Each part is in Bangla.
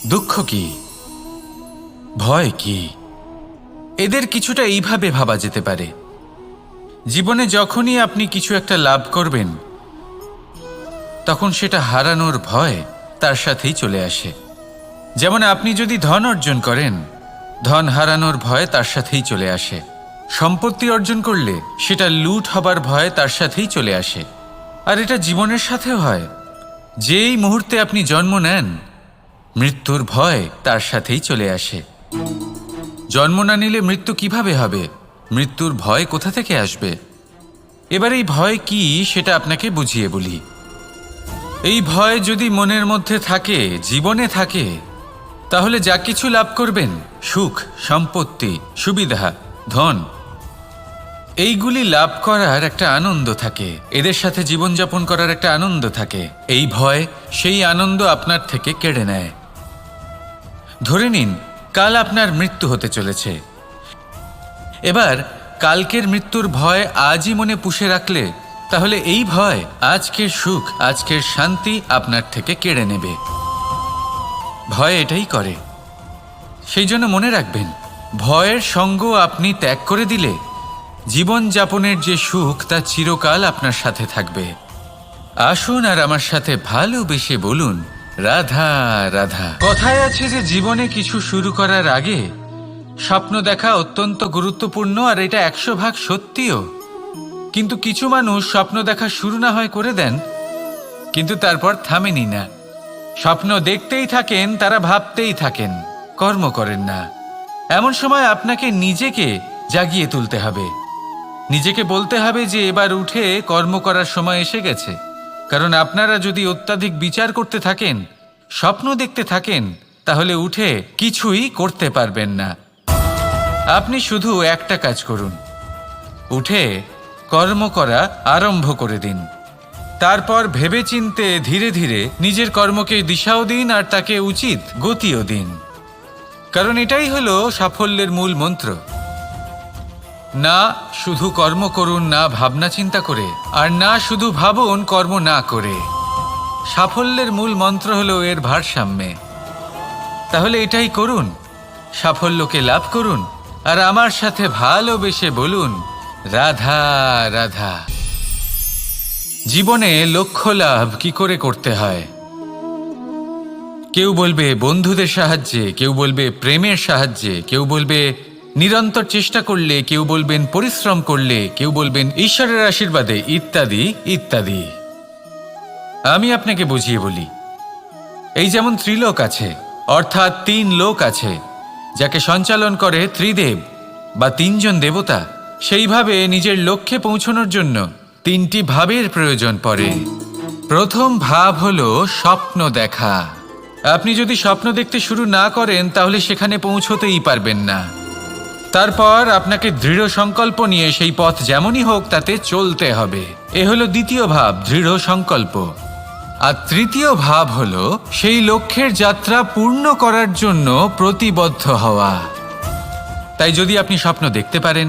দুঃখ কি, ভয় কি, এদের কিছুটা এইভাবে ভাবা যেতে পারে। জীবনে যখনই আপনি কিছু একটা লাভ করবেন, তখন সেটা হারানোর ভয় তার সাথেই চলে আসে। যেমন আপনি যদি ধন অর্জন করেন, ধন হারানোর ভয় তার সাথেই চলে আসে। সম্পত্তি অর্জন করলে সেটা লুট হবার ভয় তার সাথেই চলে আসে। আর এটা জীবনের সাথেও হয়। যেই মুহূর্তে আপনি জন্ম নেন, মৃত্যুর ভয় তার সাথেই চলে আসে। জন্ম না নিলে মৃত্যু কিভাবে হবে? মৃত্যুর ভয় কোথা থেকে আসবে? এবার এই ভয় কি সেটা আপনাকে বুঝিয়ে বলি। এই ভয় যদি মনের মধ্যে থাকে, জীবনে থাকে, তাহলে যা কিছু লাভ করবেন, সুখ, সম্পত্তি, সুবিধা, ধন, এইগুলি লাভ করার একটা আনন্দ থাকে, এদের সাথে জীবনযাপন করার একটা আনন্দ থাকে। এই ভয় সেই আনন্দ আপনার থেকে কেড়ে নেয়। ধরে নিন কাল আপনার মৃত্যু হতে চলেছে। এবার কালকের মৃত্যুর ভয় আজই মনে পুষে রাখলে, তাহলে এই ভয় আজকের সুখ, আজকের শান্তি আপনার থেকে কেড়ে নেবে। ভয় এটাই করে। সেই জন্য মনে রাখবেন, ভয়ের সঙ্গ আপনি ত্যাগ করে দিলে জীবনযাপনের যে সুখ তা চিরকাল আপনার সাথে থাকবে। আসুন আর আমার সাথে ভালোবেসে বলুন, রাধা রাধা। কথায় আছে যে জীবনে কিছু শুরু করার আগে স্বপ্ন দেখা অত্যন্ত গুরুত্বপূর্ণ, আর এটা 100% সত্যিও। কিন্তু কিছু মানুষ স্বপ্ন দেখা শুরু না হয় করে দেন, কিন্তু তারপর থামেনি না। স্বপ্ন দেখতেই থাকেন, তারা ভাবতেই থাকেন, কর্ম করেন না। এমন সময় আপনাকে নিজেকে জাগিয়ে তুলতে হবে। নিজেকে বলতে হবে যে এবার উঠে কর্ম করার সময় এসে গেছে। কারণ আপনারা যদি অত্যাধিক বিচার করতে থাকেন, স্বপ্ন দেখতে থাকেন, তাহলে উঠে কিছুই করতে পারবেন না। আপনি শুধু একটা কাজ করুন, উঠে কর্ম করা আরম্ভ করে দিন। তারপর ভেবেচিন্তে ধীরে ধীরে নিজের কর্মকে দিশাও দিন, আর তাকে উচিত গতিও দিন। কারণ এটাই হলো সাফল্যের মূল মন্ত্র। না শুধু কর্ম করুন না ভাবনা চিন্তা করে, আর না শুধু ভাবুন কর্ম না করে। সাফল্যের মূল মন্ত্র হলো এর ভারসাম্যে। তাহলে এটাই করুন, সাফল্যকে লাভ করুন, আর আমার সাথে ভালোবেসে বলুন, রাধা রাধা। জীবনে লক্ষ্য লাভ কি করে করতে হয়? কেউ বলবে বন্ধুদের সাহায্যে, কেউ বলবে প্রেমের সাহায্যে, কেউ বলবে নিরন্তর চেষ্টা করলে, কেউ বলবেন পরিশ্রম করলে, কেউ বলবেন ঈশ্বরের আশীর্বাদে, ইত্যাদি ইত্যাদি। আমি আপনাকে বুঝিয়ে বলি, এই যেমন ত্রিলোক আছে, অর্থাৎ 3 লোক আছে, যাকে সঞ্চালন করে ত্রিদেব বা 3 জন দেবতা। সেইভাবে নিজের লক্ষ্যে পৌঁছানোর জন্য 3টি ভাবের প্রয়োজন পড়ে। প্রথম ভাব হলো স্বপ্ন দেখা। আপনি যদি স্বপ্ন দেখতে শুরু না করেন, তাহলে সেখানে পৌঁছতেই পারবেন না। তারপর আপনাকে দৃঢ় সংকল্প নিয়ে সেই পথ যেমনই হোক তাতে চলতে হবে। এ হলো দ্বিতীয় ভাব, দৃঢ় সংকল্প। আর তৃতীয় ভাব হলো সেই লক্ষ্যের যাত্রা পূর্ণ করার জন্য প্রতিবদ্ধ হওয়া। তাই যদি আপনি স্বপ্ন দেখতে পারেন,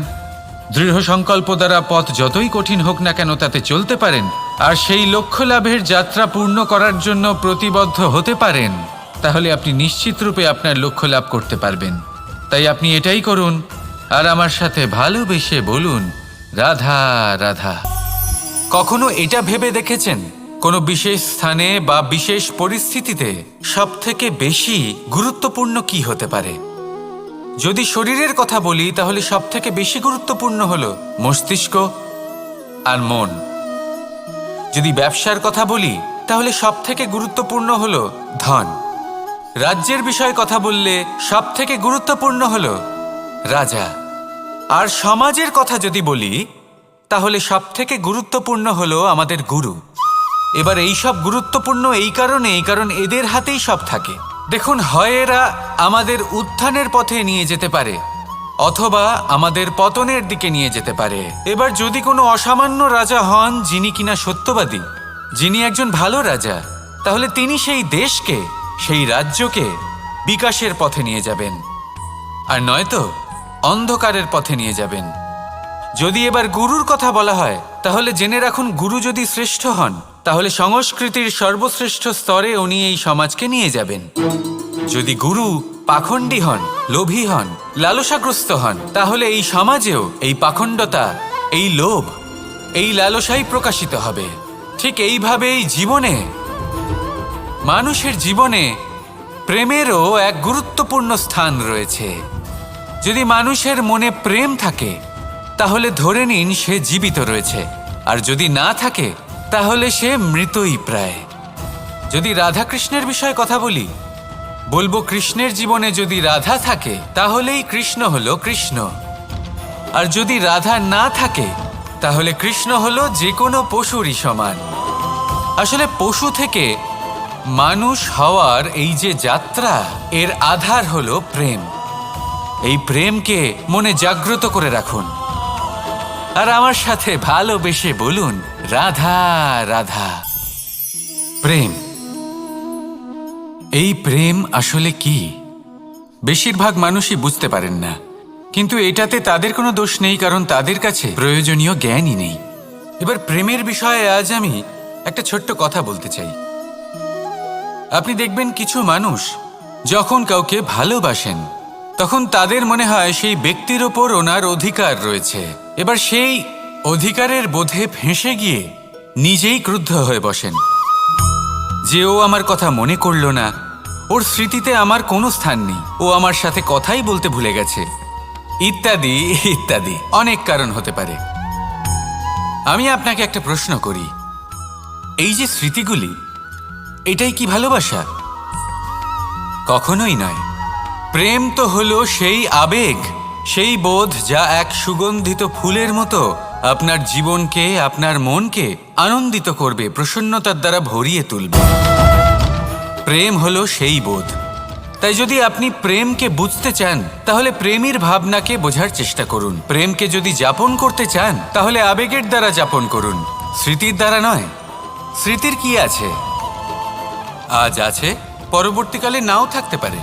দৃঢ় সংকল্প দ্বারা পথ যতই কঠিন হোক না কেন তাতে চলতে পারেন, আর সেই লক্ষ্য লাভের যাত্রা পূর্ণ করার জন্য প্রতিবদ্ধ হতে পারেন, তাহলে আপনি নিশ্চিত রূপে আপনার লক্ষ্য লাভ করতে পারবেন। তাই আপনি এটাই করুন, আর আমার সাথে ভালোবেসে বলুন, রাধা রাধা। কখনো এটা ভেবে দেখেছেন, কোনো বিশেষ স্থানে বা বিশেষ পরিস্থিতিতে সবথেকে বেশি গুরুত্বপূর্ণ কি হতে পারে? যদি শরীরের কথা বলি, তাহলে সবথেকে বেশি গুরুত্বপূর্ণ হলো মস্তিষ্ক আর মন। যদি ব্যবসার কথা বলি, তাহলে সবথেকে গুরুত্বপূর্ণ হলো ধন। রাজ্যের বিষয়ে কথা বললে সবথেকে গুরুত্বপূর্ণ হলো রাজা। আর সমাজের কথা যদি বলি, তাহলে সবথেকে গুরুত্বপূর্ণ হলো আমাদের গুরু। এবার এই সব গুরুত্বপূর্ণ এই কারণেই, কারণ এদের হাতেই সব থাকে। দেখুন, হয় এরা আমাদের উত্থানের পথে নিয়ে যেতে পারে, অথবা আমাদের পতনের দিকে নিয়ে যেতে পারে। এবার যদি কোনো অসামান্য রাজা হন, যিনি কিনা সত্যবাদী, যিনি একজন ভালো রাজা, তাহলে তিনি সেই দেশকে, সেই রাজ্যকে বিকাশের পথে নিয়ে যাবেন, আর নয়তো অন্ধকারের পথে নিয়ে যাবেন। যদি এবার গুরুর কথা বলা হয়, তাহলে জেনে রাখুন, গুরু যদি শ্রেষ্ঠ হন, তাহলে সংস্কৃতির সর্বশ্রেষ্ঠ স্তরে উনি এই সমাজকে নিয়ে যাবেন। যদি গুরু পাখণ্ডী হন, লোভী হন, লালসাগ্রস্ত হন, তাহলে এই সমাজেও এই পাখণ্ডতা, এই লোভ, এই লালসাই প্রকাশিত হবে। ঠিক এইভাবেই জীবনে, মানুষের জীবনে প্রেমেরও এক গুরুত্বপূর্ণ স্থান রয়েছে। যদি মানুষের মনে প্রেম থাকে তাহলে ধরে নিন সে জীবিত রয়েছে, আর যদি না থাকে তাহলে সে মৃতই প্রায়। যদি রাধাকৃষ্ণের বিষয়ে কথা বলবো কৃষ্ণের জীবনে যদি রাধা থাকে তাহলেই কৃষ্ণ হলো কৃষ্ণ, আর যদি রাধা না থাকে তাহলে কৃষ্ণ হলো যে কোনো পশুরই সমান। আসলে পশু থেকে মানুষ হওয়ার এই যে যাত্রা, এর আধার হলো প্রেম। এই প্রেমকে মনে জাগ্রত করে রাখুন আর আমার সাথে ভালোবেসে বলুন, রাধা রাধা। প্রেম, এই প্রেম আসলে কি? বেশিরভাগ মানুষই বুঝতে পারেন না, কিন্তু এটাতে তাদের কোনো দোষ নেই, কারণ তাদের কাছে প্রয়োজনীয় জ্ঞানই নেই। এবার প্রেমের বিষয়ে আজ আমি একটা ছোট্ট কথা বলতে চাই। আপনি দেখবেন কিছু মানুষ যখন কাউকে ভালোবাসেন তখন তাদের মনে হয় সেই ব্যক্তির ওপর ওনার অধিকার রয়েছে। এবার সেই অধিকারের বোধে ফেঁসে গিয়ে নিজেই ক্রুদ্ধ হয়ে বসেন যে ও আমার কথা মনে করল না, ওর স্মৃতিতে আমার কোনো স্থান নেই, ও আমার সাথে কথাই বলতে ভুলে গেছে, ইত্যাদি ইত্যাদি অনেক কারণ হতে পারে। আমি আপনাকে একটা প্রশ্ন করি, এই যে স্মৃতিগুলি, এটাই কি ভালোবাসা? কখনোই নয়। প্রেম তো হলো সেই আবেগ, সেই বোধ যা এক সুগন্ধিত ফুলের মতো আপনার জীবনকে, আপনার মনকে আনন্দিত করবে, প্রসন্নতার দ্বারা ভরিয়ে তুলবে। প্রেম হলো সেই বোধ। তাই যদি আপনি প্রেমকে বুঝতে চান তাহলে প্রেমের ভাবনাকে বোঝার চেষ্টা করুন। প্রেমকে যদি যাপন করতে চান তাহলে আবেগের দ্বারা যাপন করুন, স্মৃতির দ্বারা নয়। স্মৃতির কি আছে? আজ আছে, পরবর্তীকালে নাও থাকতে পারে।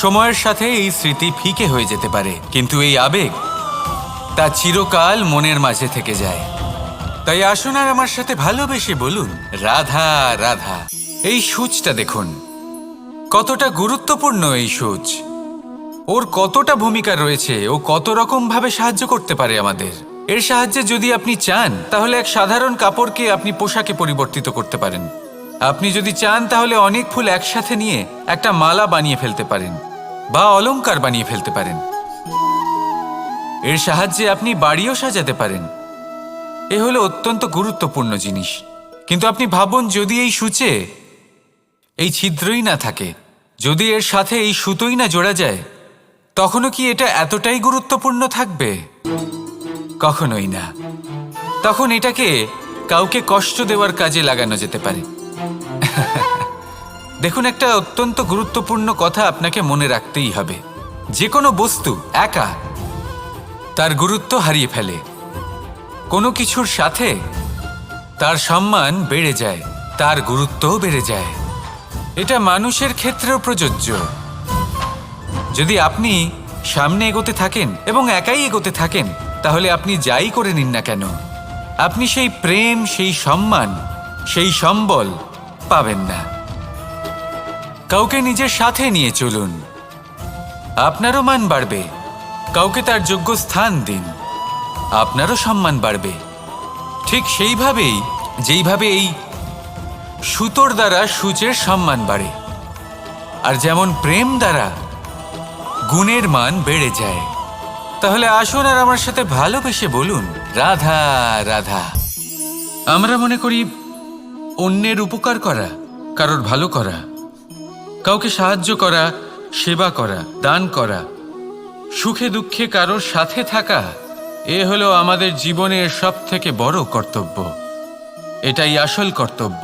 সময়ের সাথে এই স্মৃতি ফিকে হয়ে যেতে পারে, কিন্তু এই আবেগ তা চিরকাল মনের মাঝে থেকে যায়। তাই আসুন আর আমার সাথে ভালোবেসে বলুন, রাধা রাধা। এই সূচটা দেখুন কতটা গুরুত্বপূর্ণ। এই সূচ, ওর কতটা ভূমিকা রয়েছে, ও কত রকম ভাবে সাহায্য করতে পারে আমাদের। এর সাহায্যে যদি আপনি চান তাহলে এক সাধারণ কাপড়কে আপনি পোশাকে পরিবর্তিত করতে পারেন। আপনি যদি চান তাহলে অনেক ফুল একসাথে নিয়ে একটা মালা বানিয়ে ফেলতে পারেন বা অলংকার বানিয়ে ফেলতে পারেন। এর সাহায্যে আপনি বাড়িও সাজাতে পারেন। এ হলো অত্যন্ত গুরুত্বপূর্ণ জিনিস। কিন্তু আপনি ভাবুন, যদি এই সূচে এই ছিদ্রই না থাকে, যদি এর সাথে এই সুতোই না জোড়া যায়, তখনও কি এটা এতটাই গুরুত্বপূর্ণ থাকবে? কখনোই না। তখন এটাকে কাউকে কষ্ট দেওয়ার কাজে লাগানো যেতে পারে। দেখুন, একটা অত্যন্ত গুরুত্বপূর্ণ কথা আপনাকে মনে রাখতেই হবে। যে কোনো বস্তু একা তার গুরুত্ব হারিয়ে ফেলে, কোনো কিছুর সাথে তার সম্মান বেড়ে যায়, তার গুরুত্বও বেড়ে যায়। এটা মানুষের ক্ষেত্রেও প্রযোজ্য। যদি আপনি সামনে এগোতে থাকেন এবং একাই এগোতে থাকেন, তাহলে আপনি যাই করে নিন না কেন, আপনি সেই প্রেম, সেই সম্মান, সেই সম্বল পাবেন না। কাউকে নিজের সাথে নিয়ে চলুন, আপনারও মান বাড়বে। কাউকে তার যোগ্য স্থান দিন, আপনারও সম্মান বাড়বে। ঠিক সেইভাবেই যেইভাবে এই সুতোর দ্বারা সূচের সম্মান বাড়ে, আর যেমন প্রেম দ্বারা গুণের মান বেড়ে যায়। তাহলে আসুন আর আমার সাথে ভালোবেসে বলুন, রাধা রাধা। আমরা মনে করি অন্যের উপকার করা, কারোর ভালো করা, কাউকে সাহায্য করা, সেবা করা, দান করা, সুখে দুঃখে কারোর সাথে থাকা, এ হলো আমাদের জীবনের সবথেকে বড় কর্তব্য। এটাই আসল কর্তব্য।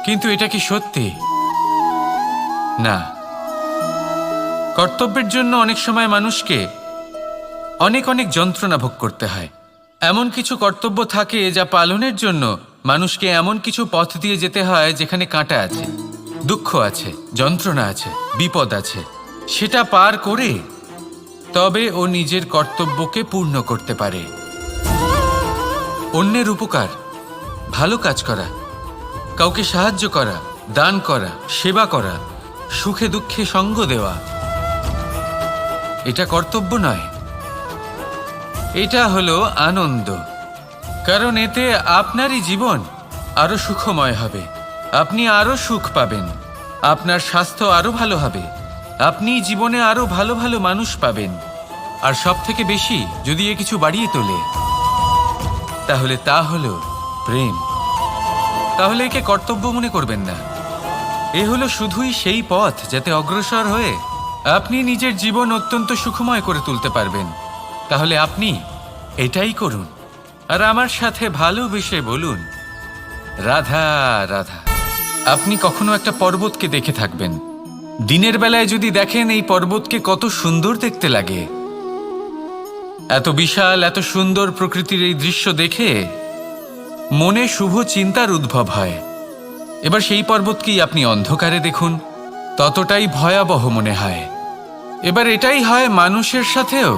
কিন্তু এটা কি সত্যি? না। কর্তব্যের জন্য অনেক সময় মানুষকে অনেক অনেক যন্ত্রণা ভোগ করতে হয়। এমন কিছু কর্তব্য থাকে যা পালনের জন্য মানুষকে এমন কিছু পথ দিয়ে যেতে হয় যেখানে কাঁটা আছে, দুঃখ আছে, যন্ত্রণা আছে, বিপদ আছে। সেটা পার করে তবে ও নিজের কর্তব্যকে পূর্ণ করতে পারে। অন্যের উপকার, ভালো কাজ করা, কাউকে সাহায্য করা, দান করা, সেবা করা, সুখে দুঃখে সঙ্গ দেওয়া, এটা কর্তব্য নয়, এটা হলো আনন্দ। কারণ এতে আপনারই জীবন আরো সুখময় হবে, আপনি আরো সুখ পাবেন, আপনার স্বাস্থ্য আরো ভালো হবে, আপনি জীবনে আরো ভালো ভালো মানুষ পাবেন। আর সব থেকে বেশি যদি এ কিছু বাড়িয়ে তোলে তাহলে তা হলো প্রেম। তাহলে একে কর্তব্য মনে করবেন না, এ হলো শুধুই সেই পথ যাতে অগ্রসর হয়ে আপনি নিজের জীবন অত্যন্ত সুখময় করে তুলতে পারবেন। তাহলে আপনি এটাই করুন আর আমার সাথে ভালোবেসে বলুন, রাধা রাধা। আপনি কখনো একটা পর্বতকে দেখে থাকবেন, দিনের বেলায় যদি দেখেন এই পর্বতকে কত সুন্দর দেখতে লাগে, এত বিশাল এত সুন্দর প্রকৃতির এই দৃশ্য দেখে মনে শুভ চিন্তার উদ্ভব হয়। এবার সেই পর্বতকেই আপনি অন্ধকারে দেখুন, ততটাই ভয়াবহ মনে হয়। এবার এটাই হয় মানুষের সাথেও,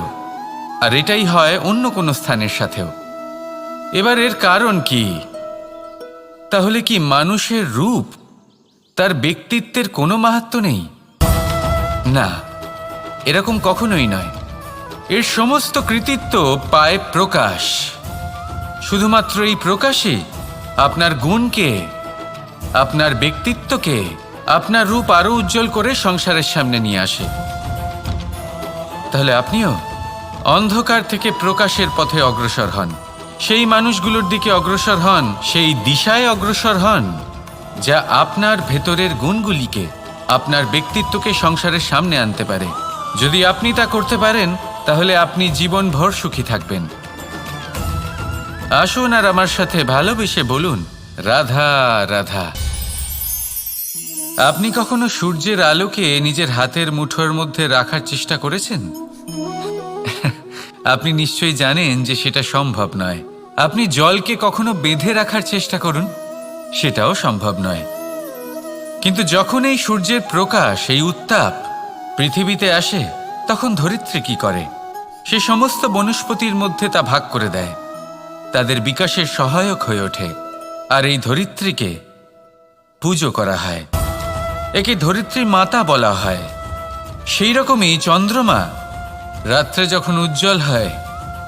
আর এটাই হয় অন্য কোনো স্থানের সাথেও। এবার এর কারণ কি? তাহলে কি মানুষের রূপ, তার ব্যক্তিত্বের কোনো মাহাত্ম্য নেই? না, এরকম কখনোই নয়। এর সমস্ত কৃতিত্ব পায় প্রকাশ। শুধুমাত্র এই প্রকাশই আপনার গুণকে, আপনার ব্যক্তিত্বকে, আপনার রূপ আরো উজ্জ্বল করে সংসারের সামনে নিয়ে আসে। তাহলে আপনিও অন্ধকার থেকে প্রকাশের পথে অগ্রসর হন, সেই মানুষগুলোর দিকে অগ্রসর হন, সেই দিশায় অগ্রসর হন যা আপনার ভেতরের গুণগুলিকে, আপনার ব্যক্তিত্বকে সংসারের সামনে আনতে পারে। যদি আপনি তা করতে পারেন তাহলে আপনি জীবনভর সুখী থাকবেন। আসুন আর আমার সাথে ভালোবেসে বলুন, রাধা রাধা। আপনি কখনো সূর্যের আলোকে নিজের হাতের মুঠোর মধ্যে রাখার চেষ্টা করেছেন? আপনি নিশ্চয়ই জানেন যে সেটা সম্ভব নয়। আপনি জলকে কখনো বেঁধে রাখার চেষ্টা করুন, সেটাও সম্ভব নয়। কিন্তু যখন এই সূর্যের প্রকাশ, এই উত্তাপ পৃথিবীতে আসে, তখন ধরিত্রী কি করে? সে সমস্ত বনস্পতির মধ্যে তা ভাগ করে দেয়, তাদের বিকাশের সহায়ক হয়ে ওঠে। আর এই ধরিত্রীকে পুজো করা হয়, একে ধরিত্রী মাতা বলা হয়। সেই রকমই চন্দ্রমা রাত্রে যখন উজ্জ্বল হয়,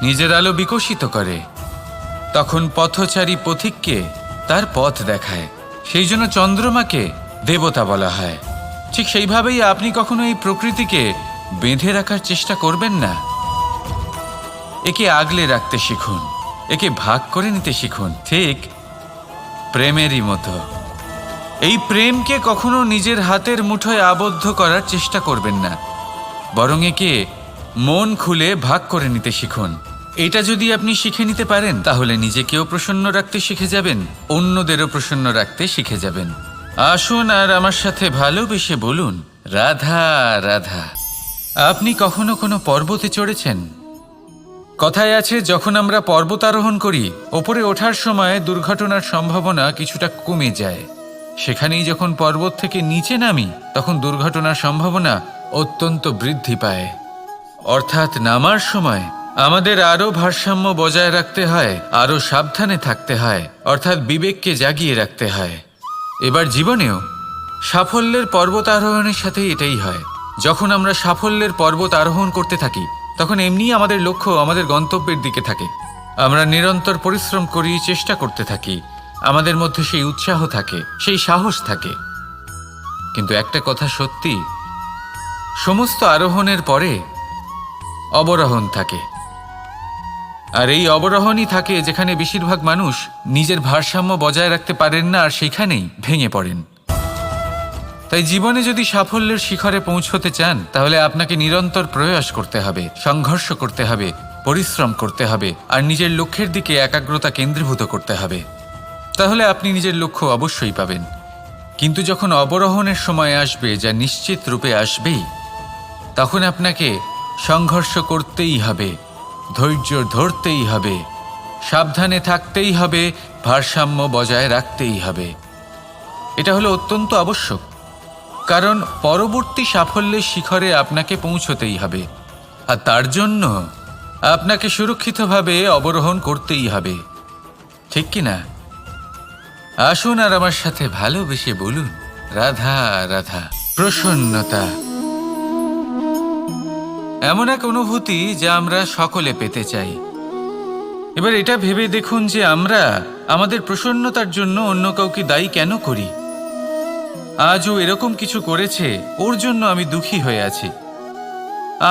নিজের আলো বিকশিত করে, তখন পথচারী পথিককে তার পথ দেখায়। সেই জন্য চন্দ্রমাকে দেবতা বলা হয়। ঠিক সেইভাবেই আপনি কখনো এই প্রকৃতিকে বেঁধে রাখার চেষ্টা করবেন না। একে আগলে রাখতে শিখুন, একে ভাগ করে নিতে শিখুন, ঠিক প্রেমেরই মতো। এই প্রেমকে কখনো নিজের হাতের মুঠোয় আবদ্ধ করার চেষ্টা করবেন না, বরং একে মন খুলে ভাগ করে নিতে শিখুন। এটা যদি আপনি শিখে নিতে পারেন তাহলে নিজেকেও প্রসন্ন রাখতে শিখে যাবেন, অন্যদেরও প্রসন্ন রাখতে শিখে যাবেন। আসুন আর আমার সাথে ভালোবেসে বলুন, রাধা রাধা। আপনি কখনো কোনো পর্বতে চড়েছেন? কথায় আছে, যখন আমরা পর্বত আরোহণ করি, ওপরে ওঠার সময় দুর্ঘটনার সম্ভাবনা কিছুটা কমে যায়। সেখানেই যখন পর্বত থেকে নিচে নামি, তখন দুর্ঘটনার সম্ভাবনা অত্যন্ত বৃদ্ধি পায়। অর্থাৎ নামার সময় আমাদের আরও ভারসাম্য বজায় রাখতে হয়, আরও সাবধানে থাকতে হয়, অর্থাৎ বিবেককে জাগিয়ে রাখতে হয়। এবার জীবনেও সাফল্যের পর্বত আরোহণের সাথে এটাই হয়। যখন আমরা সাফল্যের পর্বত আরোহণ করতে থাকি, তখন এমনিই আমাদের লক্ষ্য আমাদের গন্তব্যের দিকে থাকে। আমরা নিরন্তর পরিশ্রম করি, চেষ্টা করতে থাকি, আমাদের মধ্যে সেই উৎসাহ থাকে, সেই সাহস থাকে। কিন্তু একটা কথা সত্যি, সমস্ত আরোহণের পরে অবরোহণ থাকে। আর এই অবরোহণই থাকে যেখানে বেশিরভাগ মানুষ নিজের ভারসাম্য বজায় রাখতে পারেন না, আর সেখানেই ভেঙে পড়েন। তাই জীবনে যদি সাফল্যের শিখরে পৌঁছতে চান, তাহলে আপনাকে নিরন্তর প্রয়াস করতে হবে, সংঘর্ষ করতে হবে, পরিশ্রম করতে হবে, আর নিজের লক্ষ্যের দিকে একাগ্রতা কেন্দ্রীভূত করতে হবে। তাহলে আপনি নিজের লক্ষ্য অবশ্যই পাবেন। কিন্তু যখন অবরোহণের সময় আসবে, যা নিশ্চিত রূপে আসবেই, তখন আপনাকে সংঘর্ষ করতেই হবে, ধৈর্য ধরতেই হবে, সাবধানে থাকতেই হবে, ভারসাম্য বজায় রাখতেই হবে। এটা হলো অত্যন্ত আবশ্যক, কারণ পরবর্তী সাফল্যের শিখরে আপনাকে পৌঁছতেই হবে, আর তার জন্য আপনাকে সুরক্ষিতভাবে অবরোহণ করতেই হবে, ঠিক কি না? আসুন আর আমার সাথে ভালোবেসে বলুন, রাধা রাধা। প্রসন্নতা এমন এক অনুভূতি যা আমরা সকলে পেতে চাই। এবার এটা ভেবে দেখুন যে আমরা আমাদের প্রসন্নতার জন্য অন্য কাউকে দায়ী কেন করি। আজও এরকম কিছু করেছে, ওর জন্য আমি দুঃখী হয়ে আছি।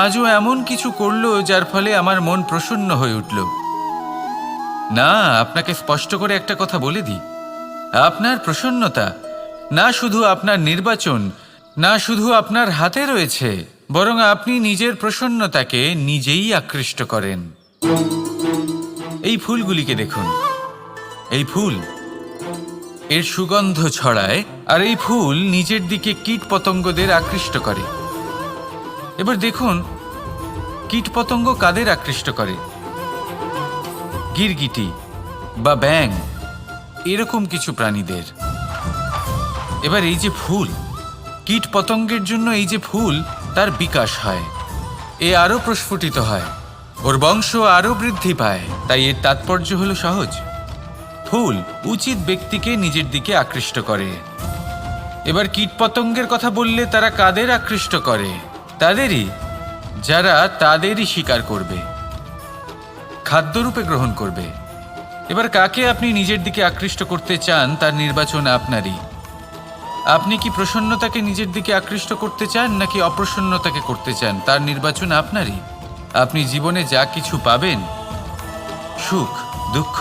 আজও এমন কিছু করলো যার ফলে আমার মন প্রসন্ন হয়ে উঠল। না, আপনাকে স্পষ্ট করে একটা কথা বলে দিই, আপনার প্রসন্নতা না শুধু আপনার নির্বাচন, না শুধু আপনার হাতে রয়েছে, বরং আপনি নিজের প্রসন্নতাকে নিজেই আকৃষ্ট করেন। এই ফুলগুলিকে দেখুন, এই ফুল এর সুগন্ধ ছড়ায়, আর এই ফুল নিজের দিকে কীট পতঙ্গদের আকৃষ্ট করে। এবার দেখুন কীট পতঙ্গ কাদের আকৃষ্ট করে? গিরগিটি বা ব্যাঙ, এরকম কিছু প্রাণীদের। এবার এই যে ফুল, কীট পতঙ্গের জন্য এই যে ফুল, তার বিকাশ হয়, এ আরো প্রস্ফুটিত হয়, ওর বংশ আরো বৃদ্ধি পায়। তাই এর তাৎপর্য হলো সহজ, ফুল উচিত ব্যক্তিকে নিজের দিকে আকৃষ্ট করে। এবার কীট পতঙ্গের কথা বললে তারা কাদের আকৃষ্ট করে? তাদেরই যারা তাদেরই শিকার করবে, খাদ্যরূপে গ্রহণ করবে। এবার কাকে আপনি নিজের দিকে আকৃষ্ট করতে চান তার নির্বাচন আপনারই। আপনি কি প্রসন্নতাকে নিজের দিকে আকৃষ্ট করতে চান নাকি অপ্রসন্নতাকে করতে চান, তার নির্বাচন আপনারই। আপনি জীবনে যা কিছু পাবেন, সুখ দুঃখ,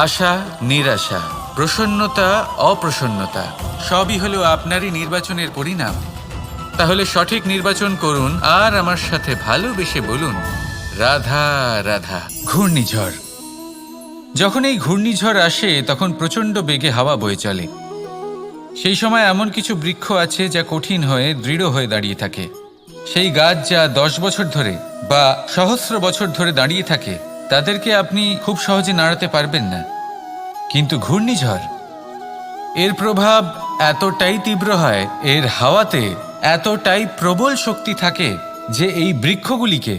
আশা নিরাশা, প্রসন্নতা অপ্রসন্নতা, সবই হলো আপনারই নির্বাচনের পরিণাম। তাহলে সঠিক নির্বাচন করুন আর আমার সাথে ভালোবেসে বলুন রাধা রাধা। ঘূর্ণিঝড়, যখন এই ঘূর্ণিঝড় আসে তখন প্রচণ্ড বেগে হাওয়া বয়ে চলে। সেই সময় এমন কিছু বৃক্ষ আছে যা কঠিন হয়ে দৃঢ় হয়ে দাঁড়িয়ে থাকে। সেই গাছ যা 10 বছর ধরে বা সহস্র বছর ধরে দাঁড়িয়ে থাকে, তাদেরকে আপনি খুব সহজে নাড়াতে পারবেন না। কিন্তু ঘূর্ণিঝড়, এর প্রভাব এতটাই তীব্র হয়, এর হাওয়াতে এতটাই প্রবল শক্তি থাকে যে এই বৃক্ষগুলিকে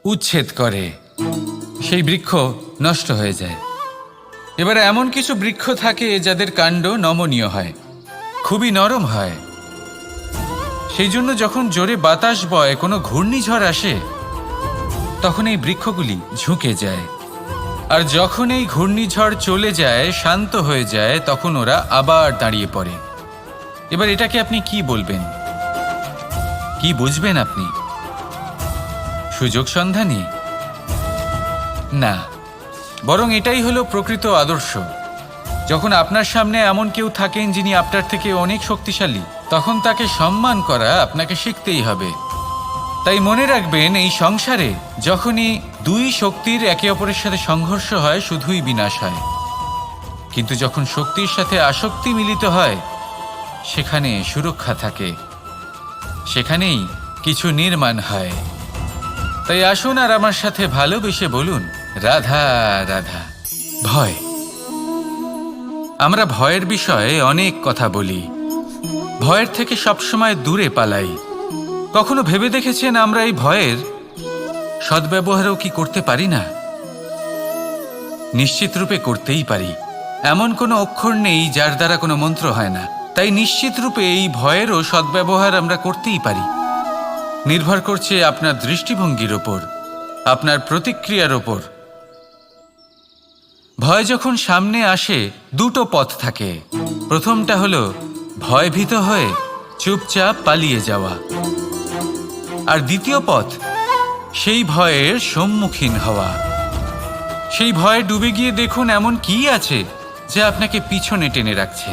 উচ্ছেদ করে, সেই বৃক্ষ নষ্ট হয়ে যায়। এবার এমন কিছু বৃক্ষ থাকে যাদের কাণ্ড নমনীয় হয়, খুবই নরম হয়। সেই জন্য যখন জোরে বাতাস বয়, কোনো ঘূর্ণিঝড় আসে, তখন এই বৃক্ষগুলি ঝুঁকে যায়। আর যখন এই ঘূর্ণিঝড় চলে যায়, শান্ত হয়ে যায়, তখন ওরা আবার দাঁড়িয়ে পড়ে। এবার এটাকে আপনি কি বলবেন, কি বুঝবেন আপনি? সুযোগ সন্ধানী? না, বরং এটাই হলো প্রকৃত আদর্শ। যখন আপনার সামনে এমন কেউ থাকেন যিনি আপনার থেকে অনেক শক্তিশালী, তখন তাকে সম্মান করা আপনাকে শিখতেই হবে। তাই মনে রাখবেন, এই সংসারে যখনই দুই শক্তির একে অপরের সাথে সংঘর্ষ হয়, শুধুই বিনাশ হয়। কিন্তু যখন শক্তির সাথে আসক্তি মিলিত হয়, সেখানে সুরক্ষা থাকে, সেখানেই কিছু নির্মাণ হয়। তাই আসুন আর আমার সাথে ভালোবেসে বলুন রাধা রাধা। ভয়, আমরা ভয়ের বিষয়ে অনেক কথা বলি, ভয়ের থেকে সবসময় দূরে পালাই। কখনো ভেবে দেখেছেন আমরা এই ভয়ের সদ্ব্যবহারও কি করতে পারি না? নিশ্চিত রূপে করতেই পারি। এমন কোনো অক্ষর নেই যার দ্বারা কোনো মন্ত্র হয় না। তাই নিশ্চিত রূপে এই ভয়েরও সদ্ব্যবহার আমরা করতেই পারি। নির্ভর করছে আপনার দৃষ্টিভঙ্গির ওপর, আপনার প্রতিক্রিয়ার ওপর। ভয় যখন সামনে আসে, দুটো পথ থাকে। প্রথমটা হলো ভয়ভীত হয়ে চুপচাপ পালিয়ে যাওয়া, আর দ্বিতীয় পথ সেই ভয়ের সম্মুখীন হওয়া। সেই ভয়ে ডুবে গিয়ে দেখুন এমন কি আছে যা আপনাকে পিছনে টেনে রাখছে।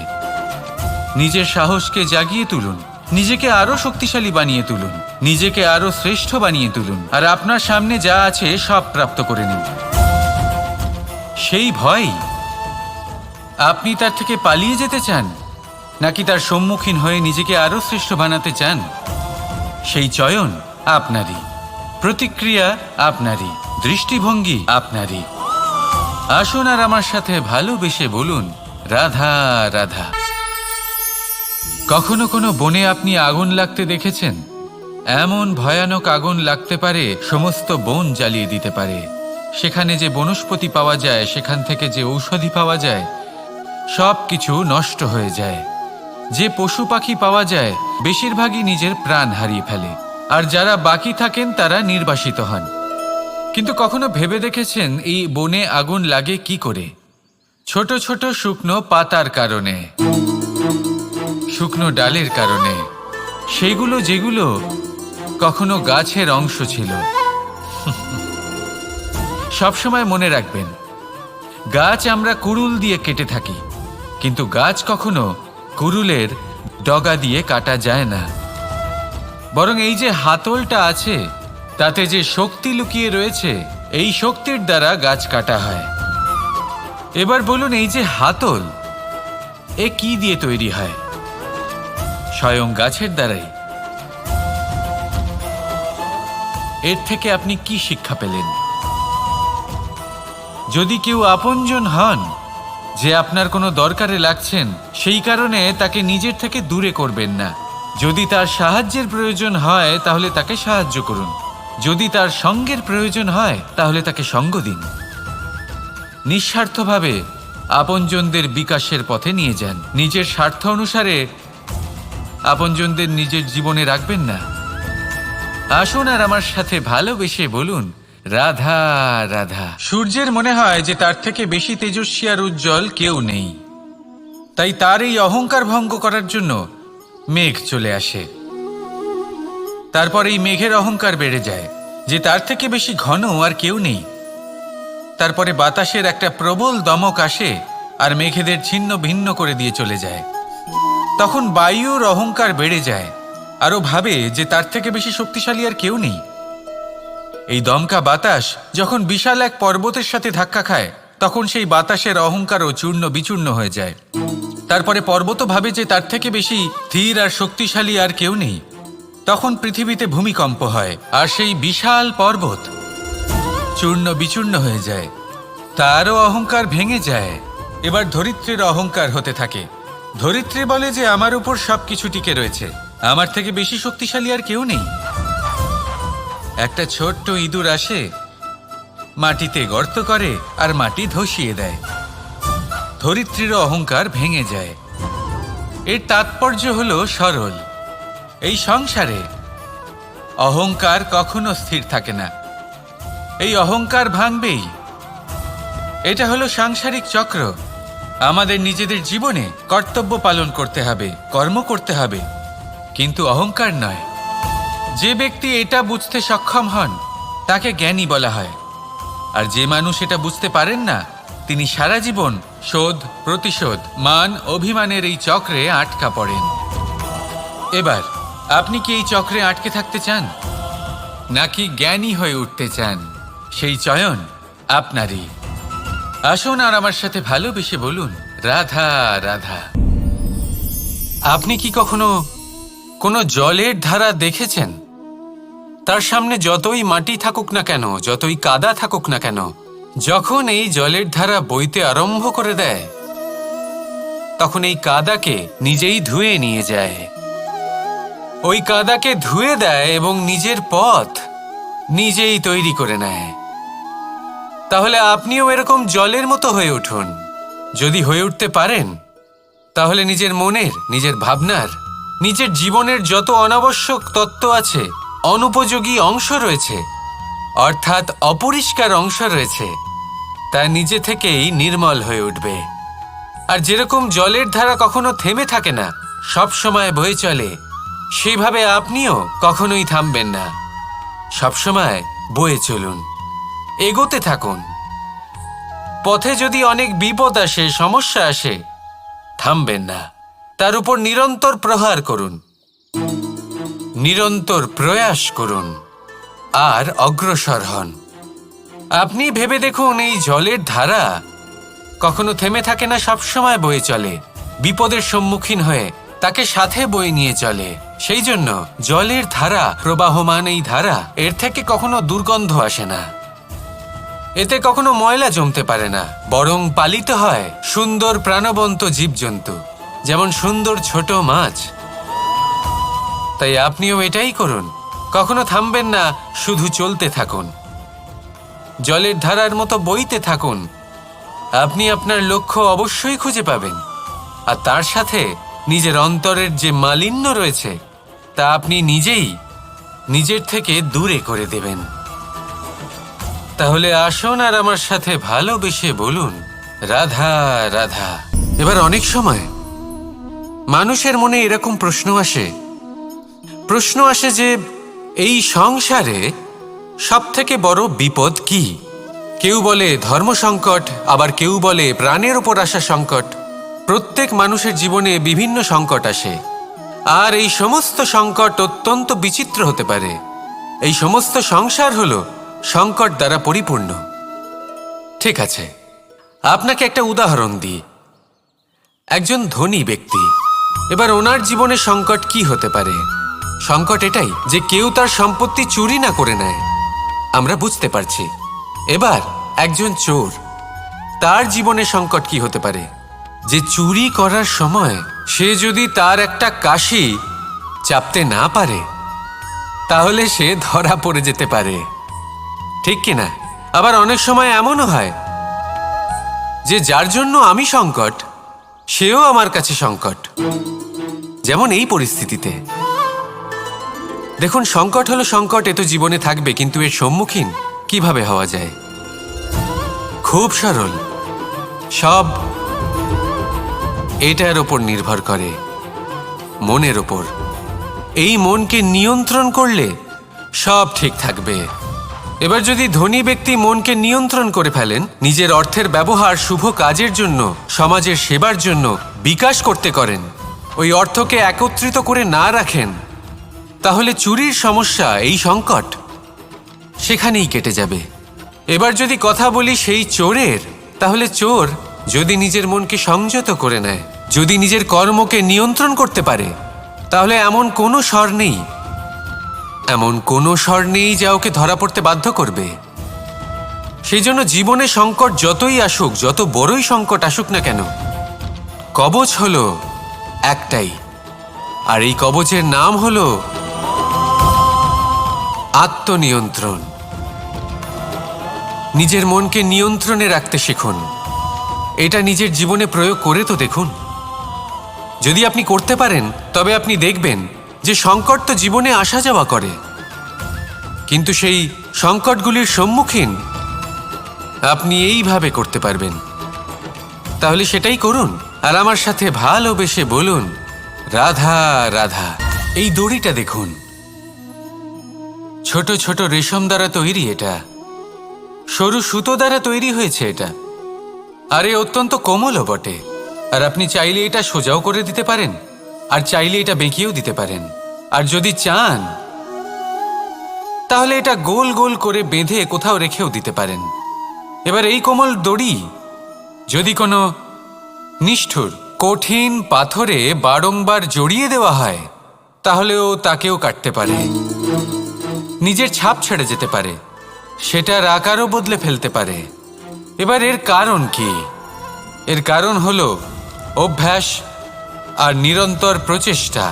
নিজের সাহসকে জাগিয়ে তুলুন, নিজেকে আরো শক্তিশালী বানিয়ে তুলুন, নিজেকে আরো শ্রেষ্ঠ বানিয়ে তুলুন, আর আপনার সামনে যা আছে সব প্রাপ্ত করে নিন। সেই ভয়, আপনি তার থেকে পালিয়ে যেতে চান নাকি তার সম্মুখীন হয়ে নিজেকে আরো শ্রেষ্ঠ বানাতে চান? সেই চয়ন আপনারই, প্রতিক্রিয়া আপনারই, দৃষ্টিভঙ্গি আপনারই। আসুন আর আমার সাথে ভালোবেসে বলুন রাধা রাধা। কখনো কোনো বনে আপনি আগুন লাগতে দেখেছেন? এমন ভয়ানক আগুন লাগতে পারে সমস্ত বন জ্বালিয়ে দিতে পারে। সেখানে যে বনস্পতি পাওয়া যায়, সেখান থেকে যে ঔষধি পাওয়া যায়, সব কিছু নষ্ট হয়ে যায়। যে পশু পাখি পাওয়া যায় বেশিরভাগই নিজের প্রাণ হারিয়ে ফেলে, আর যারা বাকি থাকেন তারা নির্বাসিত হন। কিন্তু কখনো ভেবে দেখেছেন এই বনে আগুন লাগে কি করে? ছোট ছোট শুকনো পাতার কারণে, শুকনো ডালের কারণে, সেগুলো যেগুলো কখনো গাছের অংশ ছিল। সবসময় মনে রাখবেন, গাছ আমরা কুড়ুল দিয়ে কেটে থাকি, কিন্তু গাছ কখনো কুড়ুলের ডগা দিয়ে কাটা যায় না। বরং এই যে হাতলটা আছে, তাতে যে শক্তি লুকিয়ে রয়েছে, এই শক্তির দ্বারা গাছ কাটা হয়। এবার বলুন, এই যে হাতল, এ কি দিয়ে তৈরি হয়? স্বয়ং গাছের দ্বারাই। এর থেকে আপনি কি শিক্ষা পেলেন? যদি কেউ আপনজন হন, যে আপনার কোনো দরকারে লাগছেন, সেই কারণে তাকে নিজের থেকে দূরে করবেন না। যদি তার সাহায্যের প্রয়োজন হয় তাহলে তাকে সাহায্য করুন, যদি তার সঙ্গের প্রয়োজন হয় তাহলে তাকে সঙ্গ দিন। নিঃস্বার্থভাবে আপনজনদের বিকাশের পথে নিয়ে যান। নিজের স্বার্থ অনুসারে আপনজনদের নিজের জীবনে রাখবেন না। আসুন আর আমার সাথে ভালোবেসে বলুন, রাধা রাধা। সূর্যের মনে হয় যে তার থেকে বেশি তেজস্বী আর উজ্জ্বল কেউ নেই, তাই তার এই অহংকার ভঙ্গ করার জন্য মেঘ চলে আসে। তারপর এই মেঘের অহংকার বেড়ে যায় যে তার থেকে বেশি ঘন আর কেউ নেই। তারপরে বাতাসের একটা প্রবল দমক আসে আর মেঘেদের ছিন্ন ভিন্ন করে দিয়ে চলে যায়। তখন বায়ুর অহংকার বেড়ে যায়, আরও ভাবে যে তার থেকে বেশি শক্তিশালী আর কেউ নেই। এই দমকা বাতাস যখন বিশাল এক পর্বতের সাথে ধাক্কা খায়, তখন সেই বাতাসের অহংকারও চূর্ণ বিচূর্ণ হয়ে যায়। তারপরে পর্বত ভাবে যে তার থেকে বেশি স্থির আর শক্তিশালী আর কেউ নেই। তখন পৃথিবীতে ভূমিকম্প হয় আর সেই বিশাল পর্বত চূর্ণ বিচূর্ণ হয়ে যায়, তারও অহংকার ভেঙে যায়। এবার ধরিত্রীর অহংকার হতে থাকে। ধরিত্রী বলে যে আমার উপর সবকিছু টিকে রয়েছে, আমার থেকে বেশি শক্তিশালী আর কেউ নেই। একটা ছোট্ট ইঁদুর আসে, মাটিতে গর্ত করে আর মাটি ধসিয়ে দেয়। ধরিত্রীর অহংকার ভেঙে যায়। এর তাৎপর্য হলো সরল। এই সংসারে অহংকার কখনো স্থির থাকে না, এই অহংকার ভাঙবেই। এটা হলো সাংসারিক চক্র। আমাদের নিজেদের জীবনে কর্তব্য পালন করতে হবে, কর্ম করতে হবে, কিন্তু অহংকার নয়। যে ব্যক্তি এটা বুঝতে সক্ষম হন তাকে জ্ঞানী বলা হয়, আর যে মানুষ এটা বুঝতে পারেন না তিনি সারা জীবন শোধ প্রতিশোধ মান অভিমানের এই চক্রে আটকা পড়েন। এবার আপনি কি এই চক্রে আটকে থাকতে চান, নাকি জ্ঞানী হয়ে উঠতে চান? সেই চয়ন আপনারই। আসুন আর আমার সাথে ভালোবেসে বলুন, রাধা রাধা। আপনি কি কখনো কোনো জলের ধারা দেখেছেন? তার সামনে যতই মাটি থাকুক না কেন, যতই কাদা থাকুক না কেন, যখন এই জলের ধারা বইতে আরম্ভ করে দেয়, তখন এই কাদাকে নিজেই ধুয়ে নিয়ে যায়। ওই কাদাকে ধুয়ে দেয় এবং নিজের পথ নিজেই তৈরি করে নেয়। তাহলে আপনিও এরকম জলের মতো হয়ে উঠুন। যদি হয়ে উঠতে পারেন, তাহলে নিজের মনের, নিজের ভাবনার, নিজের জীবনের যত অনাবশ্যক তত্ত্ব আছে, অনুপযোগী অংশ রয়েছে, অর্থাৎ অপরিষ্কার অংশ রয়েছে, তা নিজে থেকেই নির্মল হয়ে উঠবে। আর যেরকম জলের ধারা কখনো থেমে থাকে না, সব সময় বয়ে চলে, সেইভাবে আপনিও কখনোই থামবেন না। সবসময় বয়ে চলুন, এগোতে থাকুন। পথে যদি অনেক বিপদ আসে, সমস্যা আসে, থামবেন না, তার উপর নিরন্তর প্রহার করুন, নিরন্তর প্রয়াস করুন আর অগ্রসর হন। আপনি ভেবে দেখুন, এই জলের ধারা কখনো থেমে থাকে না, সবসময় বয়ে চলে, বিপদের সম্মুখীন হয়ে তাকে সাথে বয়ে নিয়ে চলে। সেই জন্য জলের ধারা, প্রবাহমান এই ধারা, এর থেকে কখনো দুর্গন্ধ আসে না, এতে কখনো ময়লা জমতে পারে না, বরং পালিত হয় সুন্দর প্রাণবন্ত জীবজন্তু, যেমন সুন্দর ছোট মাছ। তাই আপনিও এটাই করুন, কখনো থামবেন না, শুধু চলতে থাকুন, জলের ধারার মতো বইতে থাকুন। আপনি আপনার লক্ষ্য অবশ্যই খুঁজে পাবেন, আর তার সাথে নিজের অন্তরের যে মালিন্য রয়েছে তা আপনি নিজেই নিজের থেকে দূরে করে দেবেন। তাহলে আসুন আর আমার সাথে ভালোবেসে বলুন, রাধা রাধা। এবার অনেক সময় মানুষের মনে এরকম প্রশ্ন আসে যে এই সংসারে সবথেকে বড় বিপদ কি? কেউ বলে ধর্ম সংকট, আবার কেউ বলে প্রাণের ওপর আসা সংকট। প্রত্যেক মানুষের জীবনে বিভিন্ন সংকট আসে, আর এই সমস্ত সংকট অত্যন্ত বিচিত্র হতে পারে। এই সমস্ত সংসার হলো সংকট দ্বারা পরিপূর্ণ। ঠিক আছে, আপনাকে একটা উদাহরণ দিই। একজন ধনী ব্যক্তি, এবার ওনার জীবনে সংকট কি হতে পারে? সংকট এটাই যে কেউ তার সম্পত্তি চুরি না করে নেয়, আমরা বুঝতে পারছি। এবার একজন চোর, তার জীবনে সংকট কি হতে পারে? যে চুরি করার সময় সে যদি তার একটা কাশি চাপতে না পারে তাহলে সে ধরা পড়ে যেতে পারে, ঠিক কিনা? আবার অনেক সময় এমনও হয় যে যার জন্য আমি সংকট, সেও আমার কাছে সংকট। যেমন এই পরিস্থিতিতে দেখুন, সংকট হলো সংকট, এ তো জীবনে থাকবে, কিন্তু এর সম্মুখীন কিভাবে হওয়া যায়? খুব সরল। সব এটার ওপর নির্ভর করে, মনের ওপর। এই মনকে নিয়ন্ত্রণ করলে সব ঠিক থাকবে। এবার যদি ধনী ব্যক্তি মনকে নিয়ন্ত্রণ করে ফেলেন, নিজের অর্থের ব্যবহার শুভ কাজের জন্য, সমাজের সেবার জন্য বিকাশ করতে করেন, ওই অর্থকে একত্রিত করে না রাখেন, তাহলে চুরির সমস্যা, এই সংকট সেখানেই কেটে যাবে। এবার যদি কথা বলি সেই চোরের, তাহলে চোর যদি নিজের মনকে সংযত করে নেয়, যদি নিজের কর্মকে নিয়ন্ত্রণ করতে পারে, তাহলে এমন কোনো স্বর নেই যা ওকে ধরা পড়তে বাধ্য করবে। সেই জন্য জীবনে সংকট যতই আসুক, যত বড়ই সংকট আসুক না কেন, কবচ হলো একটাই, আর এই কবচের নাম হলো আত্মনিয়ন্ত্রণ। নিজের মনকে নিয়ন্ত্রণে রাখতে শিখুন। এটা নিজের জীবনে প্রয়োগ করে তো দেখুন। যদি আপনি করতে পারেন তবে আপনি দেখবেন যে সংকট তো জীবনে আসা যাওয়া করে, কিন্তু সেই সংকটগুলির সম্মুখীন আপনি এইভাবে করতে পারবেন। তাহলে সেটাই করুন, আর আমার সাথে ভালোবেসে বলুন, রাধা রাধা। এই দড়িটা দেখুন, ছোট ছোট রেশম দ্বারা তৈরি, এটা সরু সুতো দ্বারা তৈরি হয়েছে এটা, আর এ অত্যন্ত কোমলও বটে। আর আপনি চাইলে এটা সোজাও করে দিতে পারেন, আর চাইলে এটা বেঁকিয়েও দিতে পারেন, আর যদি চান তাহলে এটা গোল গোল করে বেঁধে কোথাও রেখেও দিতে পারেন। এবার এই কোমল দড়ি যদি কোনো নিষ্ঠুর কঠিন পাথরে বারংবার জড়িয়ে দেওয়া হয়, তাহলেও তাকেও কাটতে পারে, নিজের ছাপ ছেড়ে যেতে পারে, সেটার আকারও বদলে ফেলতে পারে। এবার এর কারণ কি? এর কারণ হলো অভ্যাস আর নিরন্তর প্রচেষ্টা।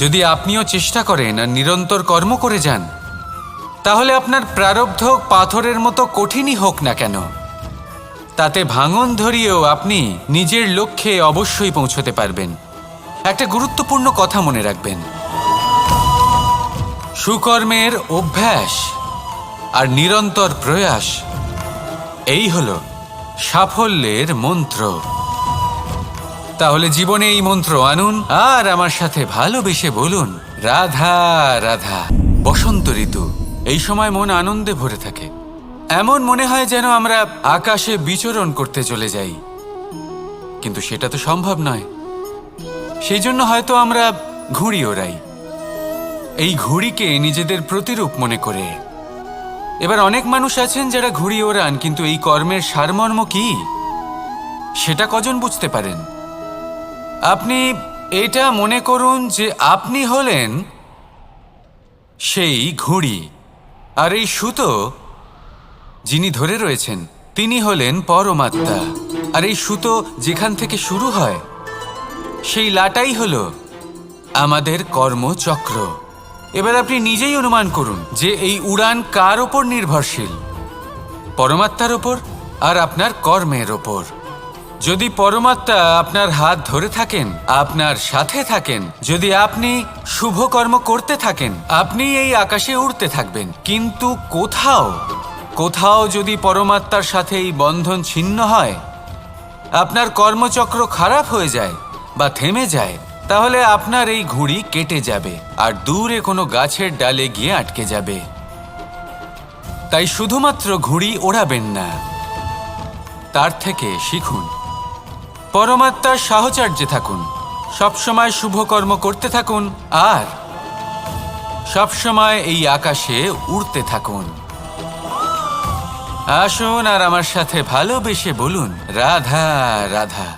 যদি আপনিও চেষ্টা করেন আর নিরন্তর কর্ম করে যান, তাহলে আপনার প্রারব্ধ পাথরের মতো কঠিনই হোক না কেন, তাতে ভাঙন ধরিয়েও আপনি নিজের লক্ষ্যে অবশ্যই পৌঁছতে পারবেন। একটা গুরুত্বপূর্ণ কথা মনে রাখবেন, সুকর্মের অভ্যাস আর নিরন্তর প্রয়াস, এই হলো সাফল্যের মন্ত্র। তাহলে জীবনে এই মন্ত্র আনুন, আর আমার সাথে ভালোবেসে বলুন, রাধা রাধা। বসন্ত ঋতু, এই সময় মন আনন্দে ভরে থাকে। এমন মনে হয় যেন আমরা আকাশে বিচরণ করতে চলে যাই, কিন্তু সেটা তো সম্ভব নয়। সেই জন্য হয়তো আমরা ঘুড়ি ওড়াই, এই ঘুড়িকে নিজেদের প্রতিরূপ মনে করে। এবার অনেক মানুষ আছেন যারা ঘুড়ি ওড়ান, কিন্তু এই কর্মের সারমর্ম কি সেটা কজন বুঝতে পারেন? আপনি এটা মনে করুন যে আপনি হলেন সেই ঘুড়ি, আর এই সুতো যিনি ধরে রয়েছেন তিনি হলেন পরমাত্মা। আর এই সুতো যেখান থেকে শুরু হয় সেই লাটাই হলো আমাদের কর্মচক্র। এবার আপনি নিজেই অনুমান করুন যে এই উড়ান কার ওপর নির্ভরশীল? পরমাত্মার ওপর আর আপনার কর্মের ওপর। যদি পরমাত্মা আপনার হাত ধরে থাকেন, আপনার সাথে থাকেন, যদি আপনি শুভ কর্ম করতে থাকেন, আপনি এই আকাশে উড়তে থাকবেন। কিন্তু কোথাও কোথাও যদি পরমাত্মার সাথে এই বন্ধন ছিন্ন হয়, আপনার কর্মচক্র খারাপ হয়ে যায় বা থেমে যায়, তাহলে আপনার এই ঘুড়ি কেটে যাবে আর দূরে কোনো গাছের ডালে গিয়ে আটকে যাবে। তাই শুধুমাত্র ঘুড়ি ওড়াবেন না, তার থেকে শিখুন, পরমাত্মার সাহচর্যে থাকুন, সবসময় শুভকর্ম করতে থাকুন আর সবসময় এই আকাশে উড়তে থাকুন। আসুন আর আমার সাথে ভালোবেসে বলুন, রাধা রাধা।